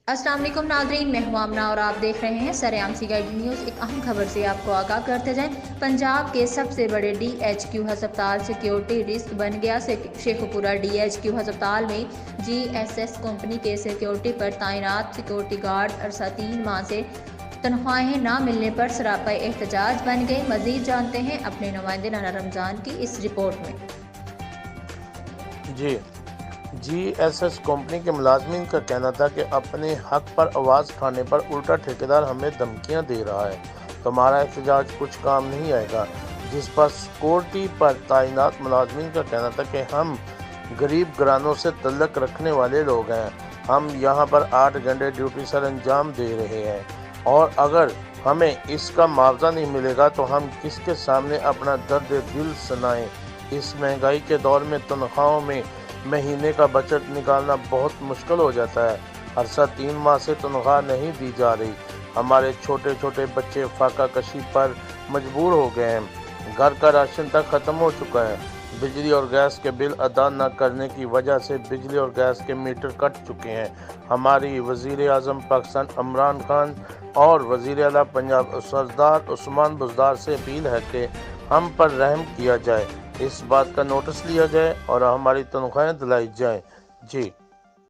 السلام علیکم ناظرین، میں ہوں آمنہ اور آپ دیکھ رہے ہیں سرعام سی گائیڈ نیوز۔ ایک اہم خبر سے آپ کو آگاہ کرتے جائیں۔ پنجاب کے سب سے بڑے ڈی ایچ کیو ہسپتال سیکیورٹی رسک بن گیا۔ شیخ پورہ ڈی ایچ کیو ہسپتال میں جی ایس ایس کمپنی کے سیکیورٹی پر تعینات سیکیورٹی گارڈ عرصہ 3 ماہ سے تنخواہیں نہ ملنے پر سراپا احتجاج بن گئے۔ مزید جانتے ہیں اپنے نمائندے رانا رمضان کی اس رپورٹ میں۔ جی ایس ایس کمپنی کے ملازمین کا کہنا تھا کہ اپنے حق پر آواز اٹھانے پر الٹا ٹھیکیدار ہمیں دھمکیاں دے رہا ہے۔ تمہارا احتجاج کچھ کام نہیں آئے گا، جس پر سیکورٹی پر تعینات ملازمین کا کہنا تھا کہ ہم غریب گھرانوں سے تعلق رکھنے والے لوگ ہیں، ہم یہاں پر 8 گھنٹے ڈیوٹی سر انجام دے رہے ہیں، اور اگر ہمیں اس کا معاوضہ نہیں ملے گا تو ہم کس کے سامنے اپنا درد دل سنائیں۔ اس مہنگائی کے دور میں تنخواہوں میں مہینے کا بچت نکالنا بہت مشکل ہو جاتا ہے۔ عرصہ 3 ماہ سے تنخواہ نہیں دی جا رہی۔ ہمارے چھوٹے چھوٹے بچے فاقہ کشی پر مجبور ہو گئے ہیں، گھر کا راشن تک ختم ہو چکا ہے۔ بجلی اور گیس کے بل ادا نہ کرنے کی وجہ سے بجلی اور گیس کے میٹر کٹ چکے ہیں۔ ہماری وزیر اعظم پاکستان عمران خان اور وزیر اعلیٰ پنجاب سردار عثمان بزدار سے اپیل ہے کہ ہم پر رحم کیا جائے، اس بات کا نوٹس لیا جائے اور ہماری تنخواہیں دلائی جائیں۔